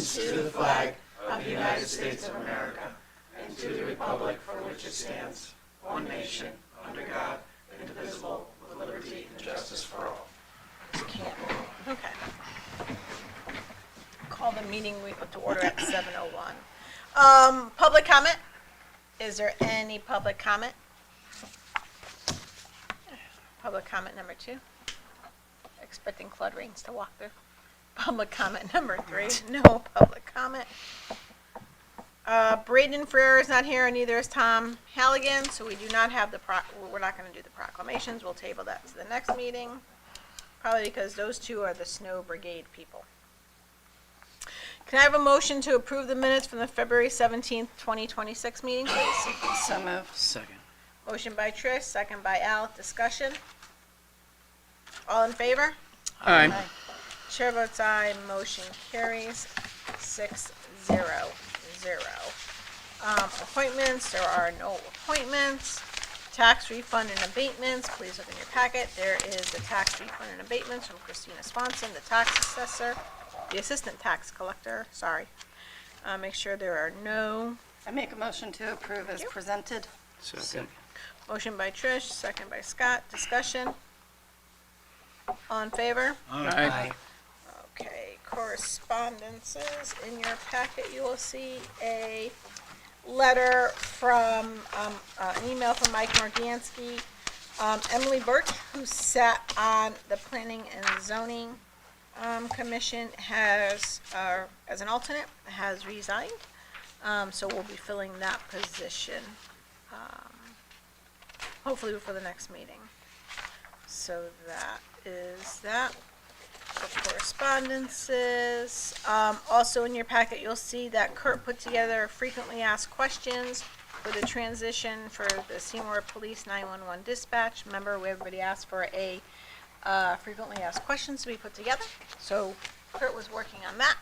allegiance to the flag of the United States of America and to the republic for which it stands, one nation, under God, indivisible, with liberty and justice for all. Okay. Call the meeting to order at 7:01. Public comment? Is there any public comment? Public comment number 2. Expecting flood rains to walk through. Public comment number 3. No public comment. Braden Freer is not here, and neither is Tom Halligan, so we do not have we're not going to do the proclamations. We'll table that to the next meeting, probably because those two are the snow brigade people. Can I have a motion to approve the minutes from the February 17th, 2026 meeting, please? So moved. Second. Motion by Trish, second by Al. Discussion? All in favor? Aye. Chair votes aye. Motion carries 6-0. Appointments, there are no appointments. Tax refund and abatements, please look in your packet. There is the tax refund and abatements from Christina Swanson, the tax assessor, the assistant tax collector, sorry. Make sure there are no. I make a motion to approve as presented. Second. Motion by Trish, second by Scott. Discussion? All in favor? Aye. Okay, correspondences. In your packet, you will see a letter from, an email from Mike Morganski. Emily Birch, who sat on the Planning and Zoning Commission, has, as an alternate, has resigned. So we'll be filling that position, hopefully before the next meeting. So that is that. For correspondences. Also in your packet, you'll see that Kurt put together frequently asked questions for the transition for the Seymour Police 911 dispatch. Remember, everybody asked for a frequently asked questions to be put together. So Kurt was working on that.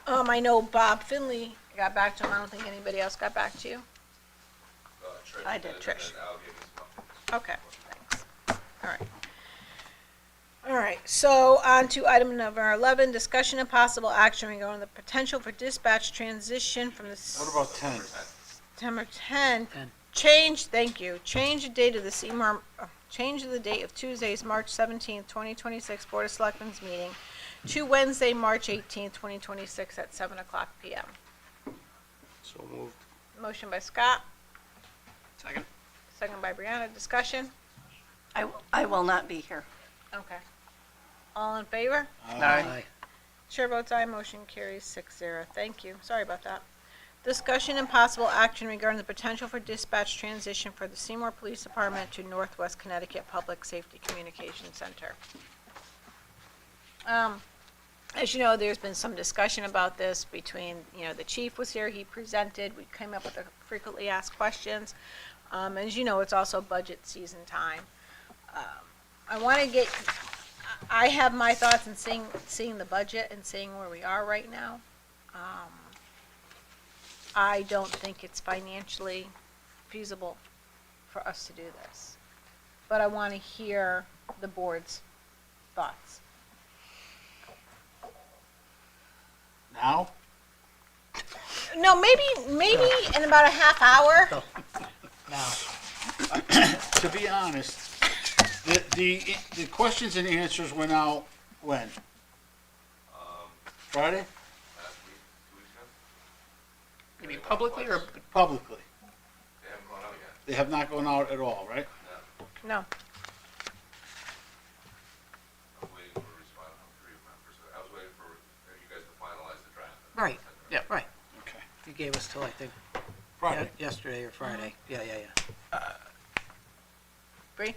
I know Bob Finley got back to him. I don't think anybody else got back to you. Trish. I did, Trish. Okay, thanks. All right. All right, so on to item number 11, discussion and possible action regarding the potential for dispatch transition from the What about 10? September 10th. Change the date of the Seymour, change the date of Tuesday's March 17th, 2026 Board of Selectmen's meeting to Wednesday, March 18th, 2026 at 7:00 p.m. So moved. Motion by Scott, Second. second by Brianna. Discussion? I will not be here. Okay. All in favor? Aye. Chair votes aye, motion carries 6-0. Thank you. Sorry about that. Discussion and possible action regarding the potential for dispatch transition for the Seymour Police Department to Northwest Connecticut Public Safety Communication Center. As you know, there's been some discussion about this between, the chief was here, he presented, we came up with the frequently asked questions. As you know, it's also budget season time. I have my thoughts in seeing the budget and seeing where we are right now. I don't think it's financially feasible for us to do this, but I want to hear the board's thoughts. Now? No, maybe in about a half hour. Now. To be honest, the questions and answers went out when? Friday? Last week, 2 weeks ago. You mean publicly or? Publicly. They haven't gone out yet. They have not gone out at all, right? No. No. I'm waiting for a response from 3 members. I was waiting for you guys to finalize the draft. Right, yeah, right. Okay. You gave us till, I think, Friday. yesterday or Friday. Yeah. Bree?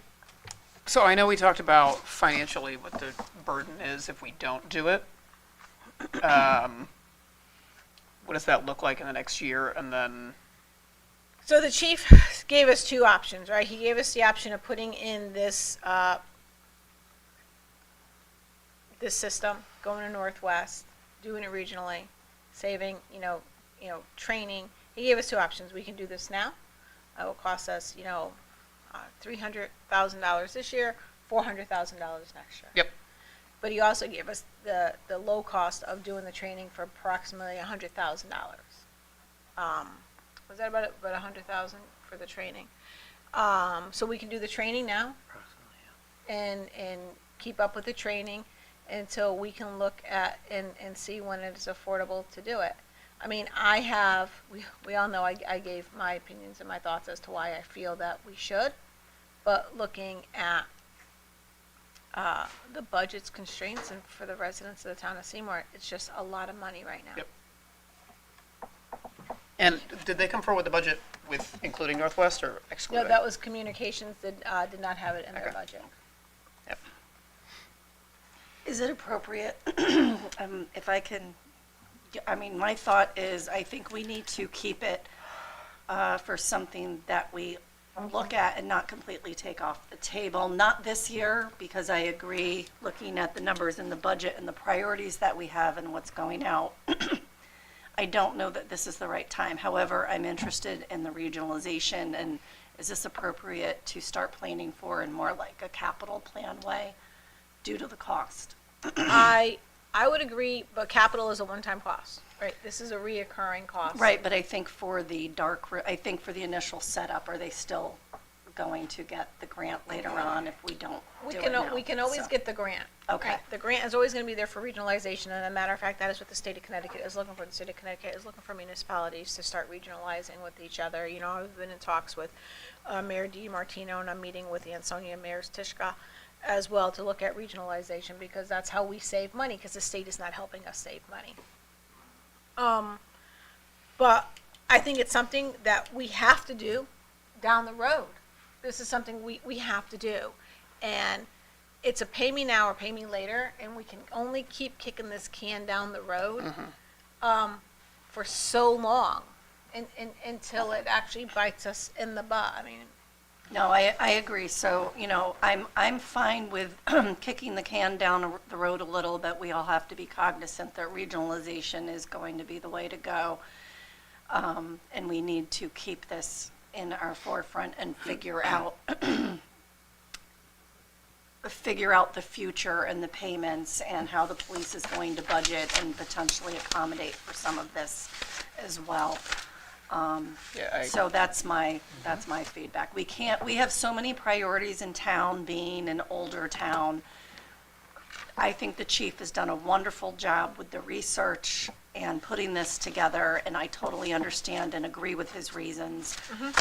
So I know we talked about financially what the burden is if we don't do it. What does that look like in the next year? And then, So the chief gave us two options, right? He gave us the option of putting in this this system, going to Northwest, doing it regionally, saving, training. He gave us two options. We can do this now. It will cost us, $300,000 this year, $400,000 next year. Yep. but he also gave us the low cost of doing the training for approximately $100,000. Was that about $100,000 for the training? So we can do the training now and keep up with the training until we can look at and see when it is affordable to do it. I mean, we all know I gave my opinions and my thoughts as to why I feel that we should, but looking at the budget's constraints and for the residents of the town of Seymour, it's just a lot of money right now. Yep. And did they come forward with the budget with including Northwest or excluding? No, that was communications did not have it in their Okay. budget. Yep. Is it appropriate, if I can, I mean, my thought is, I think we need to keep it for something that we look at and not completely take off the table. Not this year, because I agree, looking at the numbers in the budget and the priorities that we have and what's going out, I don't know that this is the right time. However, I'm interested in the regionalization, and is this appropriate to start planning for in more like a capital plan way due to the cost? I would agree, but capital is a one-time cost, right? This is a reoccurring cost. Right, but I think for the I think for the initial setup, are they still going to get the grant later on if we don't We do it can, now? we can always So- get the grant. Okay. right? The grant is always gonna be there for regionalization, and a matter of fact, that is what the state of Connecticut is looking for. The state of Connecticut is looking for municipalities to start regionalizing with each other. You know, I've been in talks with Mayor DiMartino, and I'm meeting with the Ansonia Mayor's Tishka as well to look at regionalization, because that's how we save money, because the state is not helping us save money. But I think it's something that we have to do down the road. This is something we have to do. And it's a pay me now or pay me later, and we can only keep kicking this can down the road for so long until it actually bites us in the butt. I mean, No, I agree. So, you know, I'm fine with kicking the can down the road a little, but we all have to be cognizant that regionalization is going to be the way to go. And we need to keep this in our forefront and figure out the future and the payments and how the police is going to budget and potentially accommodate for some of this as well. Yeah, So that's my feedback. We have so many priorities in town, being an older town. I think the chief has done a wonderful job with the research and putting this together, and I totally understand and agree with his reasons.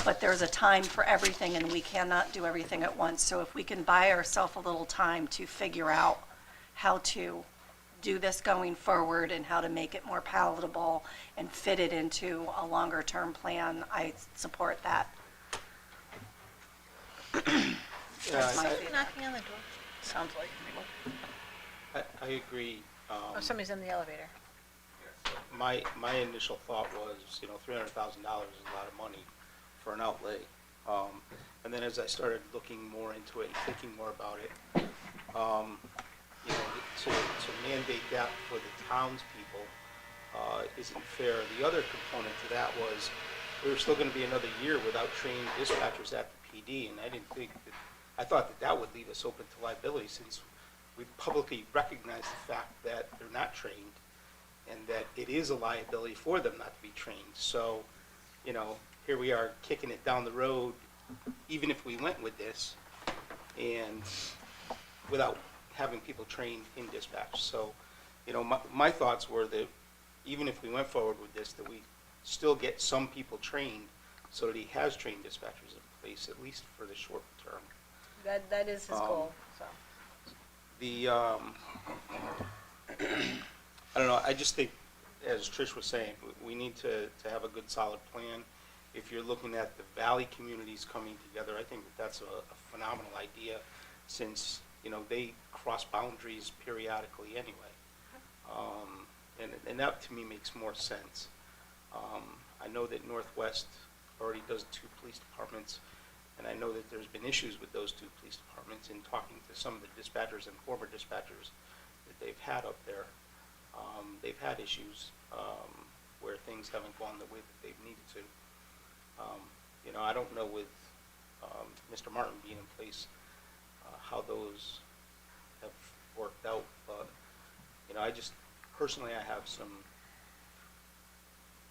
But there's a time for everything, and we cannot do everything at once. So if we can buy ourselves a little time to figure out how to do this going forward and how to make it more palatable and fit it into a longer-term plan, I support that. That's my feedback. knocking on the door. sounds like anyway. I agree. Oh, somebody's in the elevator. My initial thought was, $300,000 is a lot of money for an outlay. And then as I started looking more into it and thinking more about it, to mandate that for the townspeople isn't fair. The other component to that was we were still going to be another year without trained dispatchers at the PD, and I thought that would leave us open to liability since we publicly recognize the fact that they're not trained and that it is a liability for them not to be trained. So, here we are kicking it down the road, even if we went with this, and without having people trained in dispatch. So, my thoughts were that even if we went forward with this, that we still get some people trained so that he has trained dispatchers in place, at least for the short term. That is his goal, so. I don't know, I just think, as Trish was saying, we need to have a good solid plan. If you're looking at the valley communities coming together, I think that's a phenomenal idea, since, they cross boundaries periodically anyway. And that to me makes more sense. I know that Northwest already does 2 police departments, and I know that there's been issues with those 2 police departments in talking to some of the dispatchers and former dispatchers that they've had up there. They've had issues where things haven't gone the way that they've needed to. I don't know with Mr. Martin being in place how those have worked out, but I just, personally, I have some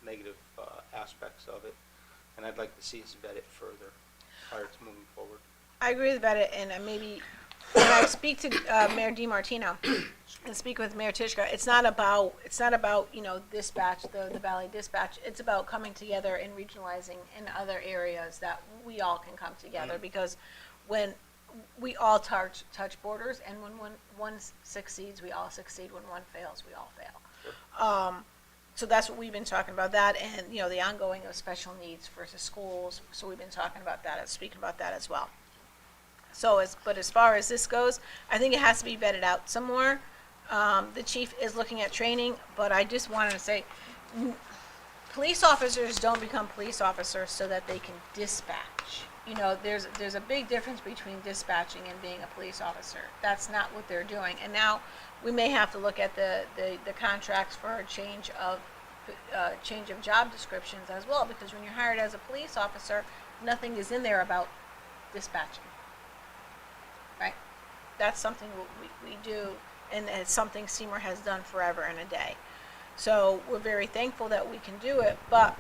negative aspects of it, and I'd like to see us vet it further prior to moving forward. I agree with it, and maybe when I speak to Mayor DiMartino and speak with Mayor Tishka, it's not about dispatch, the Valley Dispatch. It's about coming together and regionalizing in other areas that we all can come together, because when we all touch borders, and when one succeeds, we all succeed. When one fails, we all fail. So that's what we've been talking about, that, and the ongoing of special needs versus schools. So we've been talking about that, speaking about that as well. So but as far as this goes, I think it has to be vetted out some more. The chief is looking at training, but I just wanted to say, police officers don't become police officers so that they can dispatch. There's a big difference between dispatching and being a police officer. That's not what they're doing. And now we may have to look at the contracts for a change of job descriptions as well, because when you're hired as a police officer, nothing is in there about dispatching. Right? That's something we do, and it's something Seymour has done forever and a day. So we're very thankful that we can do it, but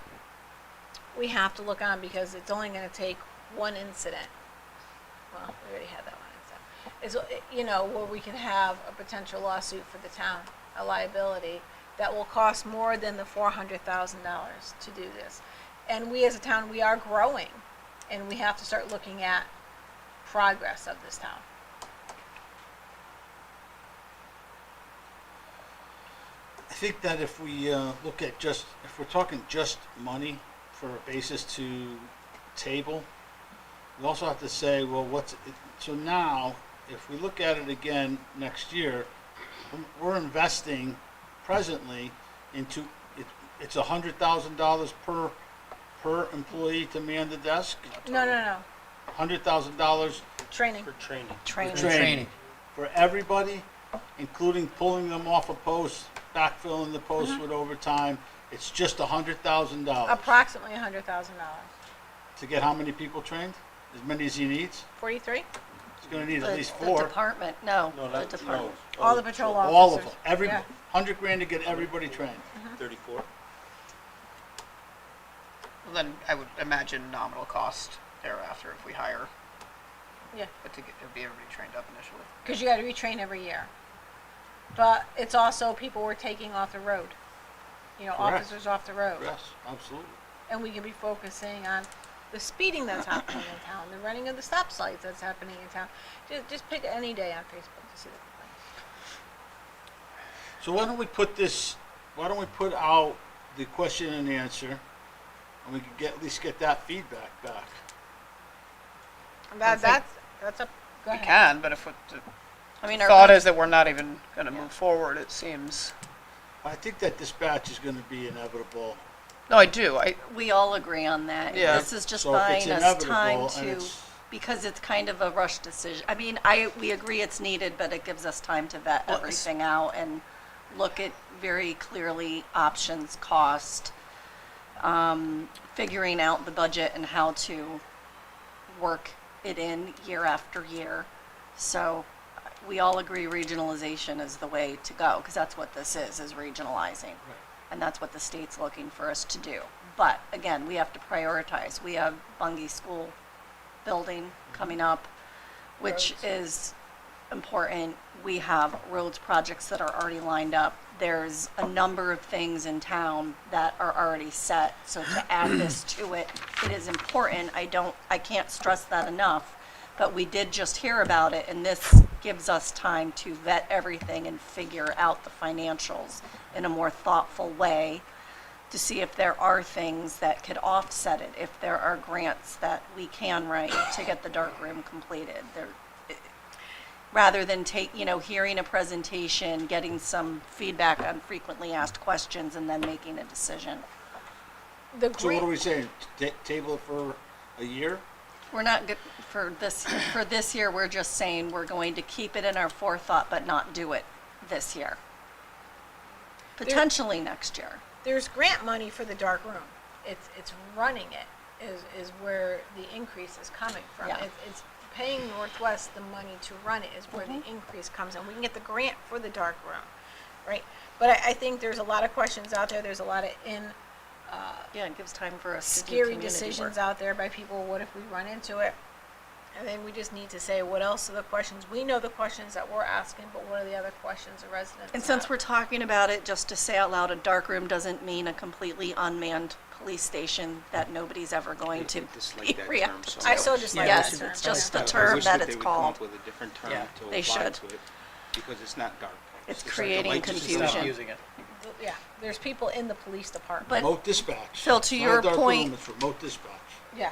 we have to look on, because it's only going to take one incident. Well, we already had that one incident. It's, where we can have a potential lawsuit for the town, a liability that will cost more than the $400,000 to do this. And we as a town, we are growing, and we have to start looking at progress of this town. I think that if we look at if we're talking just money for a basis to table, we also have to say, well, so now, if we look at it again next year, we're investing presently into, it's $100,000 per employee to man the desk? No. $100,000 Training. For training. Training. training for everybody, including pulling them off a post, backfilling the post with overtime. It's just $100,000 Approximately $100,000. to get how many people trained? As many as he needs? 43? He's going to need at least The 4. department, No, the not, department. no. All the patrol officers. All of them. Everybody. Yeah. $100,000 to get everybody trained. 34. Well, then I would imagine nominal cost thereafter if we hire, Yeah. but to be everybody trained up initially. Because you got to retrain every year. But it's also people we're taking off the road. Correct. Officers off the road. Yes, absolutely. And we can be focusing on the speeding that's happening in town, the running of the stop signs that's happening in town. Just pick any day on Facebook to see the complaints. So why don't we put out the question and answer, and we can at least get that feedback back. That's a, go We ahead. can, but if the I mean, thought is that we're not even going to move forward, it seems. I think that dispatch is going to be inevitable. No, I do. we all agree on that. Yeah. This is just So if it's buying us time inevitable and to, it's- because it's kind of a rush decision. I mean, we agree it's needed, but it gives us time to vet Well, everything out and look at very clearly options, cost, figuring out the budget and how to work it in year after year. So we all agree regionalization is the way to go, because that's what this is regionalizing. And that's what the state's looking for us to do. But again, we have to prioritize. We have Bungie School building coming up, which is important. We have roads projects that are already lined up. There's a number of things in town that are already set. So to add this to it, it is important. I can't stress that enough. But we did just hear about it, and this gives us time to vet everything and figure out the financials in a more thoughtful way to see if there are things that could offset it, if there are grants that we can write to get the dark room completed. Rather than hearing a presentation, getting some feedback on frequently asked questions, and then making a decision. The So what are grant, we saying? Table it for a year? We're not good for this year. We're just saying we're going to keep it in our forethought, but not do it this year. Potentially next year. there's grant money for the dark room. It's running it is where the increase is coming from. Yeah. It's paying Northwest the money to run it is where the increase comes in. We can get the grant for the dark room, right? But I think there's a lot of questions out there, there's a lot of Yeah, it gives time for us to do scary community decisions work. out there by people, what if we run into it? And then we just need to say, what else are the questions? We know the questions that we're asking, but what are the other questions the residents And since have? we're talking about it, just to say out loud, a dark room doesn't mean a completely unmanned police station that nobody's ever going to dislike be that term reactive so to. I so dislike Yes, that term. it's just yeah. the term wish that they it's would come called. up with a different term Yeah, to they apply should. to it, because it's not dark. It's just creating like the lights just confusion. stop. Using it. Yeah, there's people in the police department. But Remote dispatch. Phil, to It's not your a dark point- room, it's remote dispatch. Yeah,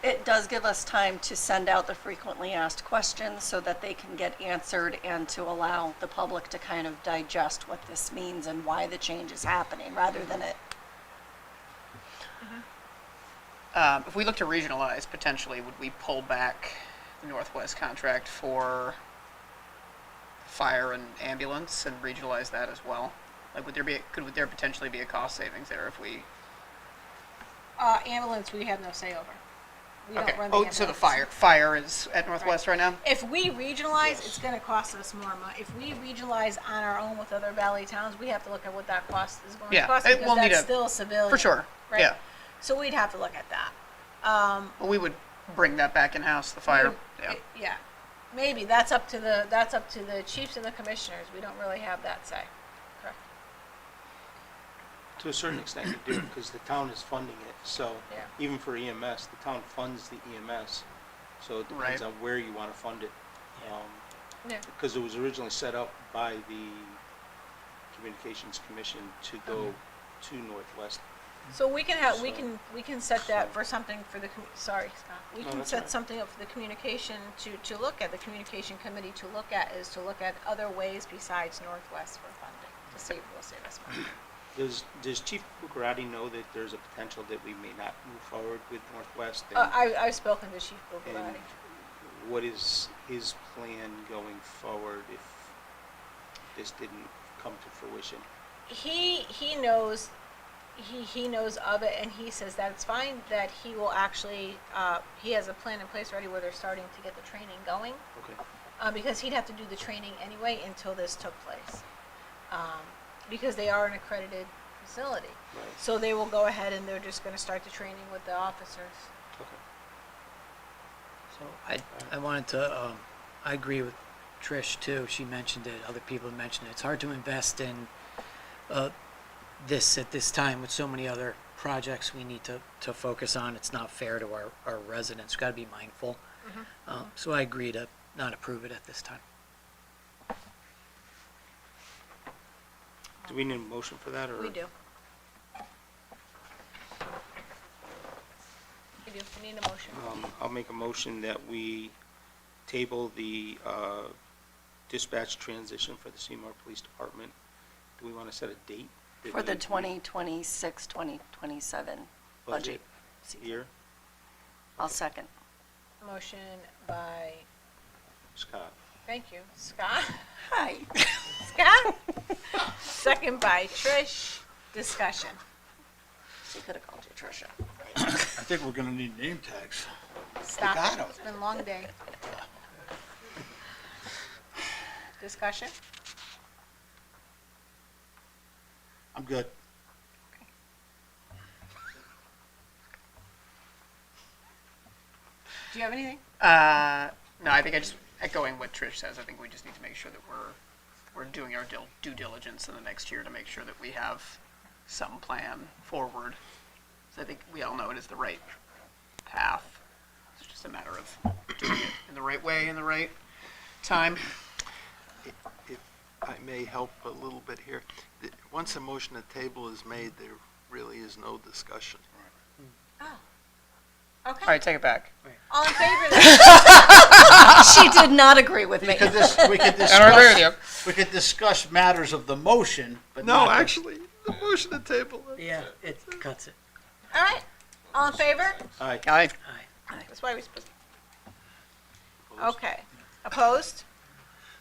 it does give us time to send out the frequently asked questions so that they can get answered and to allow the public to kind of digest what this means and why the change is happening, rather than it. If we look to regionalize, potentially, would we pull back the Northwest contract for fire and ambulance and regionalize that as well? Like, would there potentially be a cost savings there if we? ambulance, we have no say over. We Okay. don't run the Oh, ambulance. so the fire is at Northwest right now? If we regionalize, it's gonna cost us more money. If we regionalize on our own with other valley towns, we have to look at what that cost is going to Yeah, cost, it because will need that's a- still civilian. For sure, right? yeah. So we'd have to look at that. Well, we would bring that back in-house, the fire, yeah. Yeah, maybe, that's up to the chiefs and the commissioners, we don't really have that say. Correct. To a certain extent you do, because the town is funding it, so Yeah. even for EMS, the town funds the EMS. So it depends Right. on where you want to fund it. Yeah. Because it was originally set up by the Communications Commission to go to Northwest. So we can have, So- we can set that for something for the, sorry, Scott. We No, can that's set all right. something up for the communication to look at, the communication committee to look at, is to look at other ways besides Northwest for funding, to see if we'll save us money. Does Chief Bucciarati know that there's a potential that we may not move forward with Northwest? And I've spoken to Chief and Bucciarati. what is his plan going forward if this didn't come to fruition? He knows, he knows of it, and he says that it's fine, that he will actually, he has a plan in place already where they're starting to get the training going, Okay. because he'd have to do the training anyway until this took place. Because they are an accredited facility. Right. So they will go ahead and they're just gonna start the training with the officers. Okay. So I wanted to, I agree with Trish too. She mentioned it, other people have mentioned it. It's hard to invest in this at this time with so many other projects we need to focus on. It's not fair to our residents. We've got to be mindful. So I agree to not approve it at this time. Do we need a motion for that, or? We do. We do, we need a motion. I'll make a motion that we table the dispatch transition for the Seymour Police Department. Do we want to set a date? that For the we- 2026, 2027 budget season. Year? I'll second. Motion by, Scott? thank you, Scott. Hi. Scott? Second by Trish. Discussion. She could have called you Tricia. I think we're gonna need name tags. Stop. got 'em. It's been a long day. Discussion? I'm good. Do you have anything? No, I think I just, echoing what Trish says, I think we just need to make sure that we're doing our due diligence in the next year to make sure that we have some plan forward. So I think we all know it is the right path. It's just a matter of doing it in the right way, in the right time. If I may help a little bit here, once a motion to table is made, there really is no discussion. Oh. All Okay. right, take it back. All in favor then? She did not agree with me. We could I don't agree with you. we could discuss matters of the motion, but No, not the- actually, the motion to table. Yeah, it cuts it. All right. All in favor? Aye. Aye. That's why we supposed. Okay. Opposed?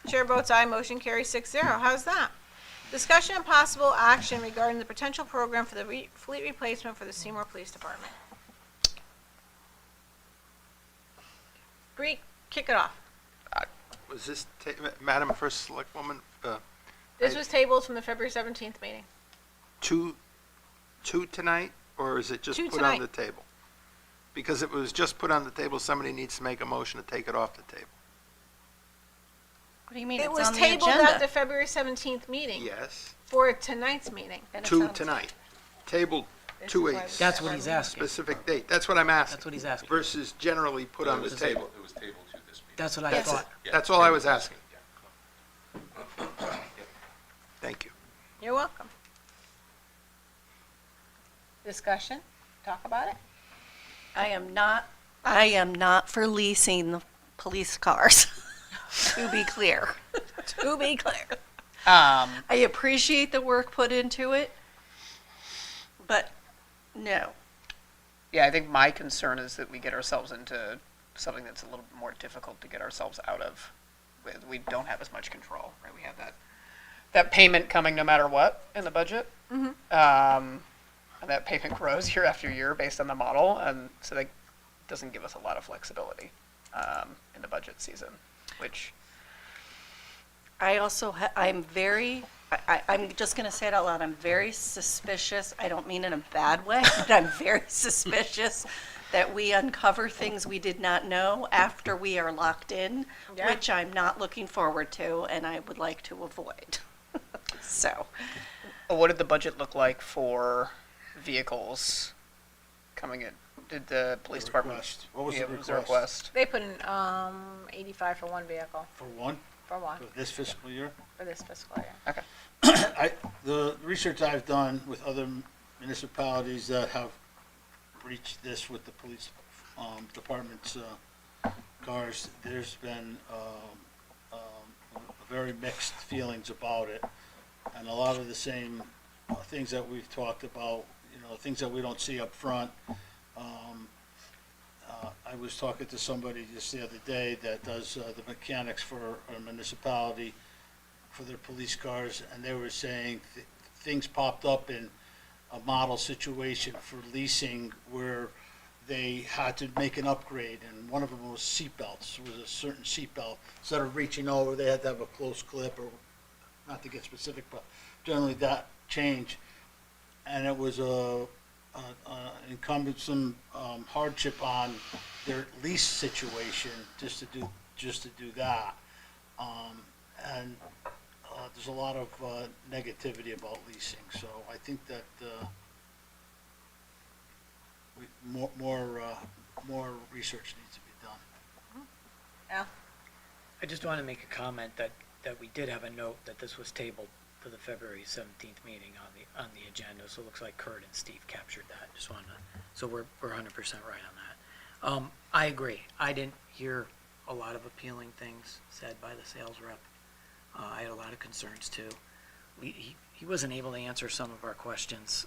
Chair votes aye, motion carries 6-0. How's that? Discussion and possible action regarding the potential program for the fleet replacement for the Seymour Police Department. Bree, kick it off. Was this, Madam First Selectwoman, This was tabled from the February 17th meeting. two tonight, or is it just Two put on tonight. the table? Because if it was just put on the table, somebody needs to make a motion to take it off the table. What do you mean? It It's was on the tabled at agenda. the February 17th meeting Yes, for tonight's meeting. And it's two on- tonight. Tabled This to is a why we- That's what he's asking. specific date. That's what I'm asking. That's what he's asking. Versus generally put on the table. It was tabled to this meeting. That's what I Yes. thought. That's all I was asking. Thank you. You're welcome. Discussion? Talk about it? I am not for leasing the police cars, to be clear. To be clear. I appreciate the work put into it, but no. Yeah, I think my concern is that we get ourselves into something that's a little bit more difficult to get ourselves out of. We don't have as much control, right? We have that payment coming no matter what in the budget. And that payment grows year after year based on the model, and so that doesn't give us a lot of flexibility in the budget season, which I also, I'm just going to say it out loud, I'm very suspicious, I don't mean in a bad way, but I'm very suspicious that we uncover things we did not know after we are locked in, Yeah. which I'm not looking forward to, and I would like to avoid. So, what did the budget look like for vehicles coming in? Did the police department? request. What was yeah, the what was the request? They put in 85 for one vehicle, For one, for one, for this fiscal year? for this fiscal year. Okay. The research I've done with other municipalities that have breached this with the police department's cars, there's been very mixed feelings about it. And a lot of the same things that we've talked about, things that we don't see up front. I was talking to somebody just the other day that does the mechanics for a municipality for their police cars, and they were saying things popped up in a model situation for leasing where they had to make an upgrade, and one of them was seatbelts. It was a certain seatbelt. Instead of reaching over, they had to have a close clip, or not to get specific, but generally that change. And it was incumbent some hardship on their lease situation just to do that. And there's a lot of negativity about leasing, so I think that more research needs to be done. Al? I just want to make a comment that we did have a note that this was tabled for the February 17th meeting on the agenda, so it looks like Kurt and Steve captured that. Just wanted to, so we're 100% right on that. I agree. I didn't hear a lot of appealing things said by the sales rep. I had a lot of concerns too. He wasn't able to answer some of our questions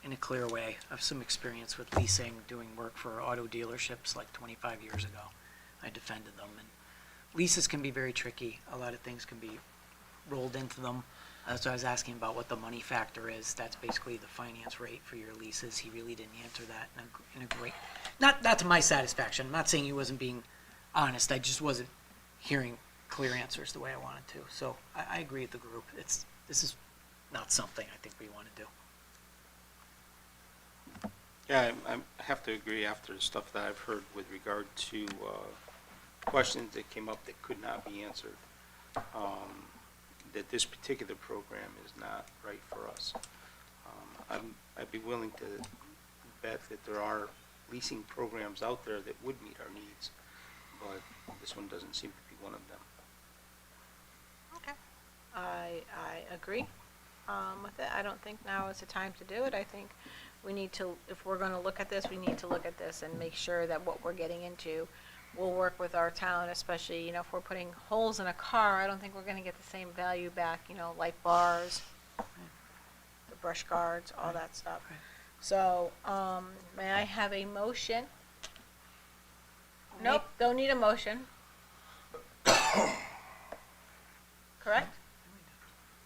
in a clear way. I have some experience with leasing, doing work for auto dealerships like 25 years ago. I defended them, and leases can be very tricky. A lot of things can be rolled into them. So I was asking about what the money factor is. That's basically the finance rate for your leases. He really didn't answer that in a great, not to my satisfaction. I'm not saying he wasn't being honest. I just wasn't hearing clear answers the way I wanted to. So I agree with the group. This is not something I think we want to do. Yeah, I have to agree after the stuff that I've heard with regard to questions that came up that could not be answered, that this particular program is not right for us. I'd be willing to bet that there are leasing programs out there that would meet our needs, but this one doesn't seem to be one of them. Okay. I agree with it. I don't think now is the time to do it. I think we need to, if we're going to look at this, we need to look at this and make sure that what we're getting into will work with our town, especially, if we're putting holes in a car, I don't think we're going to get the same value back, light bars, the brush guards, all that stuff. Right. So, may I have a motion? Nope, don't need a motion. Correct?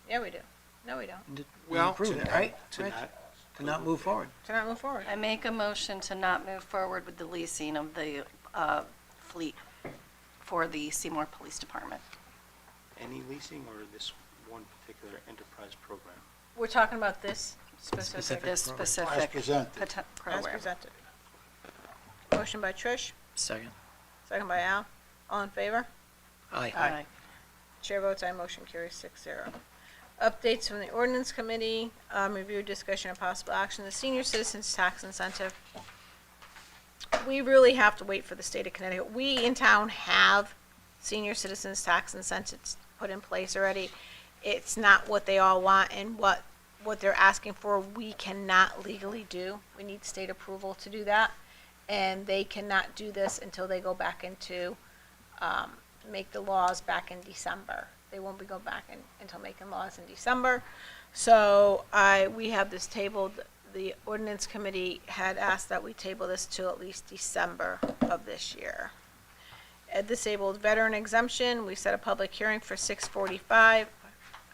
Yeah, we do. No, we don't. We Well, approved it, right? To Rich? not, To not move forward. To not move forward. I make a motion to not move forward with the leasing of the fleet for the Seymour Police Department. any leasing or this one particular enterprise program? We're talking about this specific, Specific. This program. specific As presented. as program. presented. Motion by Trish, Second. second by Al. All in favor? Aye. Aye. Chair votes aye, motion carries 6-0. Updates from the ordinance committee, review, discussion, and possible action, the senior citizens tax incentive. We really have to wait for the state of Connecticut. We in town have senior citizens tax incentives put in place already. It's not what they all want, and what they're asking for, we cannot legally do. We need state approval to do that, and they cannot do this until they go back into, make the laws back in December. They won't be going back until making laws in December. So we have this tabled. The ordinance committee had asked that we table this till at least December of this year. A disabled veteran exemption, we set a public hearing for 6:45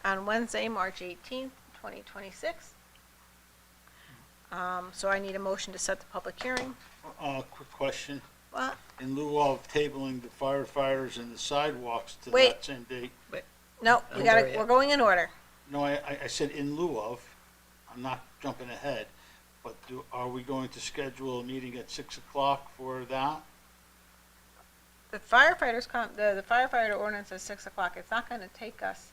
on Wednesday, March 18th, 2026. So I need a motion to set the public hearing. Quick question. What? In lieu of tabling the firefighters and the sidewalks to Wait. that same date. No, I'm there yet. we're going in order. No, I said in lieu of, I'm not jumping ahead, but are we going to schedule a meeting at 6 o'clock for that? The firefighters the firefighter ordinance is 6 o'clock. It's not gonna take us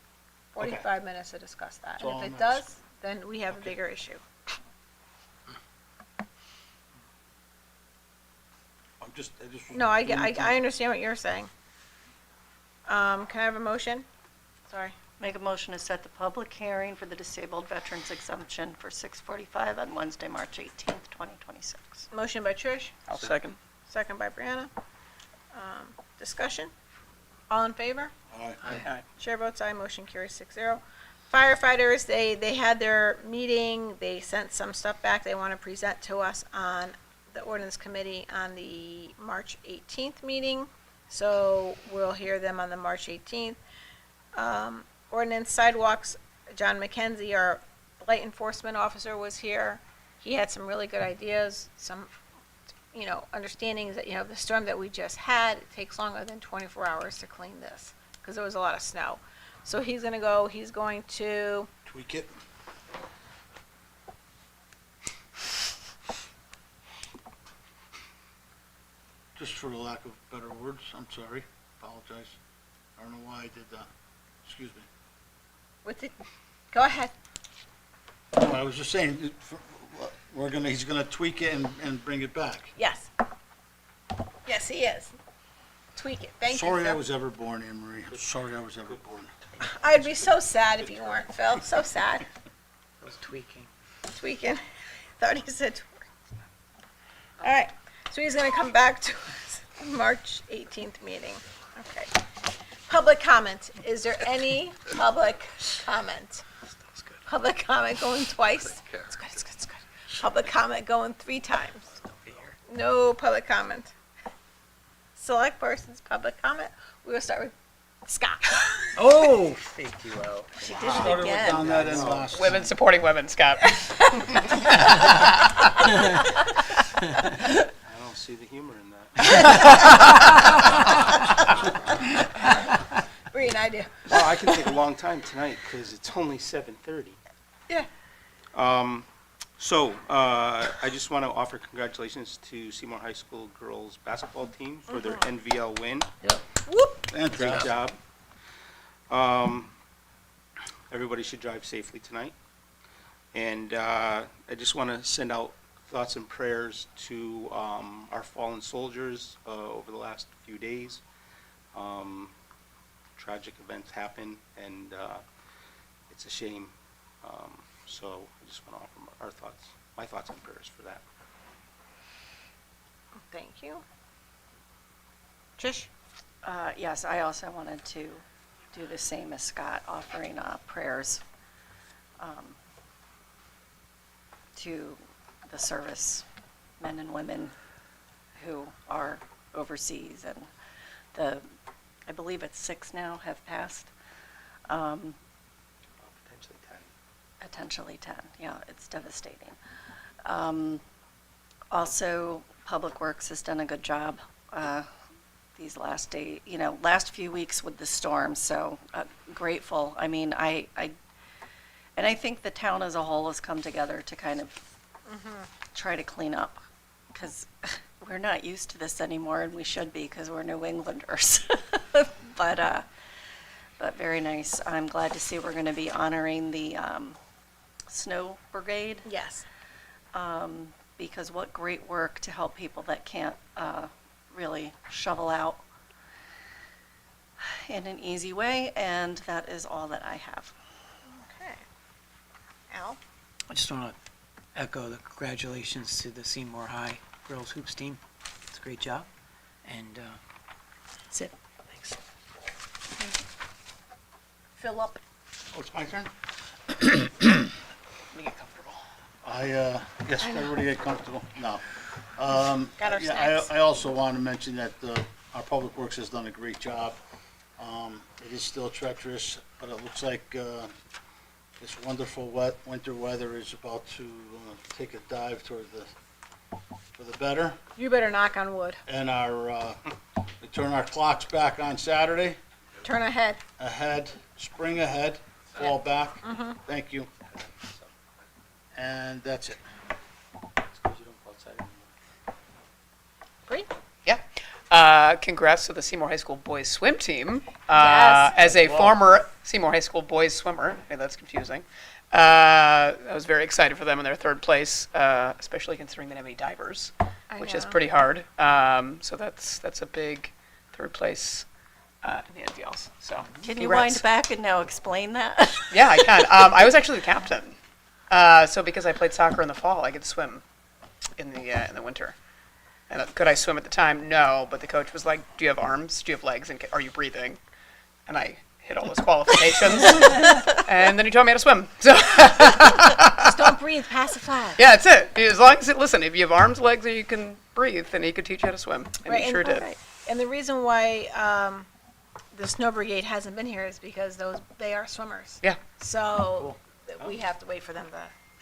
45 minutes to discuss that. That's all And if I'm it does, asking. then we have a Okay. bigger issue. I just. No, I understand what you're saying. Can I have a motion? Sorry. Make a motion to set the public hearing for the disabled veterans exemption for 6:45 on Wednesday, March 18th, 2026. Motion by Trish, I'll second. second by Brianna. Discussion? All in favor? Aye. Aye. Chair votes aye, motion carries 6-0. Firefighters, they had their meeting, they sent some stuff back they want to present to us on the ordinance committee on the March 18th meeting. So we'll hear them on the March 18th. Ordinance sidewalks, John McKenzie, our blight enforcement officer, was here. He had some really good ideas, some, understandings that, the storm that we just had, it takes longer than 24 hours to clean this, because there was a lot of snow. So he's going to Tweak it. Just for the lack of better words, I'm sorry, apologize. I don't know why I did that. Excuse me. go ahead. No, I was just saying, he's gonna tweak it and bring it back. Yes. Yes, he is. Tweak it. Thank you, Sorry I Phil. was ever born, Anne Marie. I'm sorry I was ever born. I'd be so sad if you weren't, Phil. So sad. I was tweaking. Tweaking. Thought he said twerk. All right. So he's going to come back to us March 18th meeting. Okay. Public comment. Is there any public comment? That was good. Public comment going twice? Take care. It's good, it's good, it's good. Public comment going 3 times. Don't be here. No public comment. Select persons, public comment. We'll start with Scott. Oh, fake you out. She did it Started with again. down that end last Women time. supporting women, Scott. I don't see the humor in that. Bree and I do. Well, I can take a long time tonight because it's only 7:30. Yeah. I just want to offer congratulations to Seymour High School girls basketball team for their NVL win. Whoop. Great job. Everybody should drive safely tonight. And I just want to send out thoughts and prayers to our fallen soldiers over the last few days. Tragic events happen, and it's a shame. So I just want to offer my thoughts and prayers for that. Thank you. Trish? Yes, I also wanted to do the same as Scott, offering prayers to the service men and women who are overseas, and I believe it's 6 now have passed. Potentially 10. Potentially 10, yeah, it's devastating. Also, Public Works has done a good job these last last few weeks with the storm, so grateful. I mean, and I think the town as a whole has come together to kind of try to clean up, because we're not used to this anymore, and we should be, because we're New Englanders. But very nice. I'm glad to see we're going to be honoring the snow brigade, Yes. because what great work to help people that can't really shovel out in an easy way, and that is all that I have. Okay. Al? I just want to echo the congratulations to the Seymour High girls hoops team. It's a great job. And that's it. Thanks. Philip? Oh, it's my turn? Let me get comfortable. I guess everybody get comfortable. No. Got our Yeah, snacks. I also want to mention that our Public Works has done a great job. It is still treacherous, but it looks like this wonderful winter weather is about to take a dive for the better. You better knock on wood. And we turn our clocks back on Saturday, Turn ahead. spring ahead, fall back. Thank you. And that's it. Bree? Yeah. Congrats to the Seymour High School boys swim team. Yes. As a former Seymour High School boys swimmer, okay, that's confusing. I was very excited for them in their third place, especially considering they didn't have any divers, which is know. pretty hard. So that's a big third place in the NDLs. So Can you congrats. wind back and now explain that? Yeah, I can. I was actually the captain. So because I played soccer in the fall, I could swim in the winter. And could I swim at the time? No, but the coach was like, "Do you have arms? Do you have legs? And are you breathing?" And I hit all those qualifications. And then he taught me how to swim. So Just don't breathe, pass the flag. yeah, that's it. As long as listen, if you have arms, legs, and you can breathe, then he could teach you how to swim, and Right, he sure did. And the reason why the snow brigade hasn't been here is because they are swimmers. Yeah. So we have to wait for them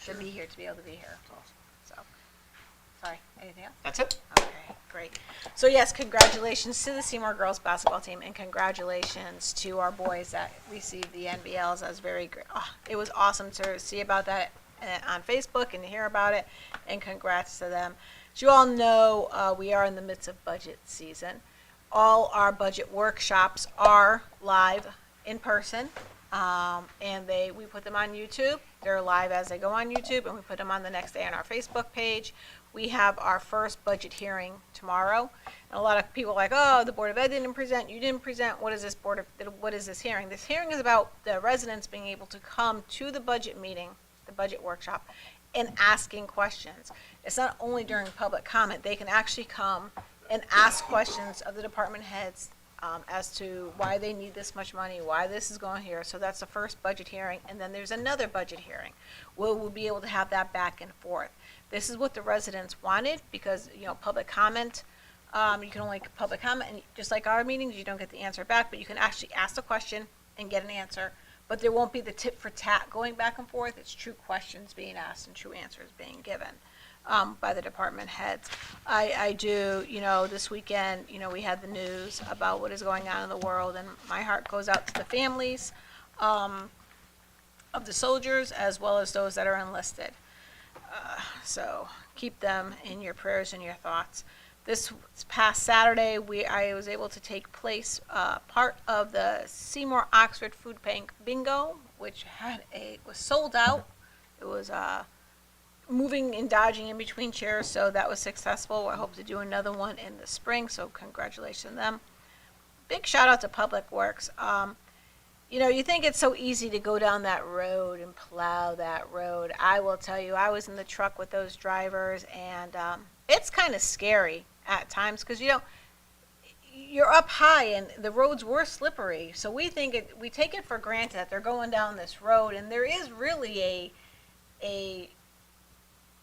to be here to be able to be here. So, sorry, anything else? That's it. Okay, great. So yes, congratulations to the Seymour girls basketball team, and congratulations to our boys that received the NBLs. That was very great. Oh, it was awesome to see about that on Facebook and to hear about it, and congrats to them. As you all know, we are in the midst of budget season. All our budget workshops are live in person, and we put them on YouTube. They're live as they go on YouTube, and we put them on the next day on our Facebook page. We have our first budget hearing tomorrow. And a lot of people are like, oh, the Board of Ed didn't present, you didn't present. What is this hearing? This hearing is about the residents being able to come to the budget meeting, the budget workshop, and asking questions. It's not only during public comment. They can actually come and ask questions of the department heads as to why they need this much money, why this is going here. So that's the first budget hearing, and then there's another budget hearing. We'll be able to have that back and forth. This is what the residents wanted, because, public comment, you can only public comment, and just like our meetings, you don't get the answer back, but you can actually ask the question and get an answer. But there won't be the tit for tat going back and forth. It's true questions being asked and true answers being given by the department heads. I do, this weekend, we had the news about what is going on in the world, and my heart goes out to the families of the soldiers as well as those that are enlisted. So keep them in your prayers and your thoughts. This past Saturday, I was able to take place part of the Seymour Oxford Food Bank Bingo, which was sold out. It was moving and dodging in between chairs, so that was successful. I hope to do another one in the spring, so congratulations to them. Big shout out to Public Works. You think it's so easy to go down that road and plow that road. I will tell you, I was in the truck with those drivers, and it's kind of scary at times because, you're up high and the roads were slippery. So we take it for granted that they're going down this road, and there is really a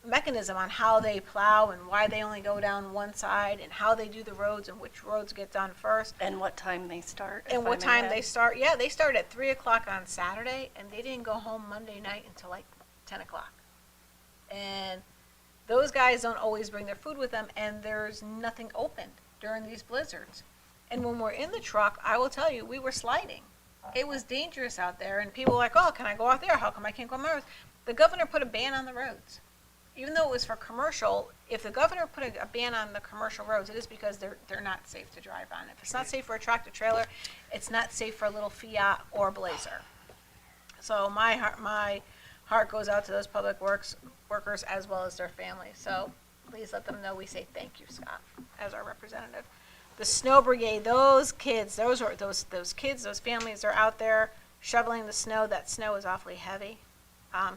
mechanism on how they plow and why they only go down one side and how they do the roads and which roads get done first. And what time they start? And what time they start. Yeah, they start at 3 o'clock on Saturday, and they didn't go home Monday night until like 10 o'clock. And those guys don't always bring their food with them, and there's nothing open during these blizzards. And when we're in the truck, I will tell you, we were sliding. It was dangerous out there, and people were like, oh, can I go out there? How come I can't go on my roads? The governor put a ban on the roads. Even though it was for commercial, if the governor put a ban on the commercial roads, it is because they're not safe to drive on. If it's not safe for a tractor trailer, it's not safe for a little Fiat or Blazer. So my heart goes out to those public works workers as well as their families. So please let them know we say thank you, Scott, as our representative. The snow brigade, those kids, those kids, those families are out there shoveling the snow. That snow is awfully heavy.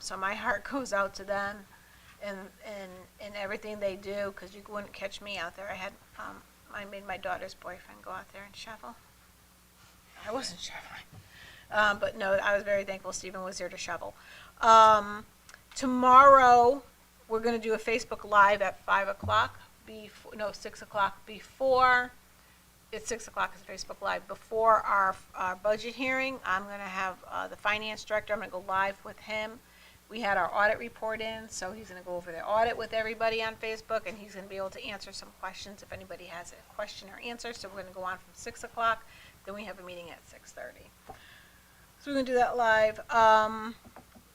So my heart goes out to them and everything they do, because you wouldn't catch me out there. I made my daughter's boyfriend go out there and shovel. I wasn't shoveling. But no, I was very thankful Stephen was there to shovel. Tomorrow, we're going to do a Facebook Live at 5 o'clock, 6 o'clock before. It's 6 o'clock is Facebook Live. Before our budget hearing, I'm going to have the finance director, I'm going to go live with him. We had our audit report in, so he's going to go over the audit with everybody on Facebook, and he's going to be able to answer some questions if anybody has a question or answer. So we're going to go on from 6 o'clock. Then we have a meeting at 6:30. So we're going to do that live.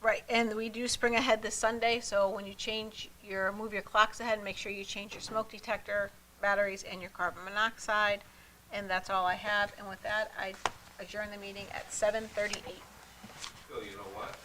Right, and we do spring ahead this Sunday, so when you move your clocks ahead, make sure you change your smoke detector, batteries, and your carbon monoxide. And that's all I have. And with that, I adjourn the meeting at 7:38. Phil, you know what?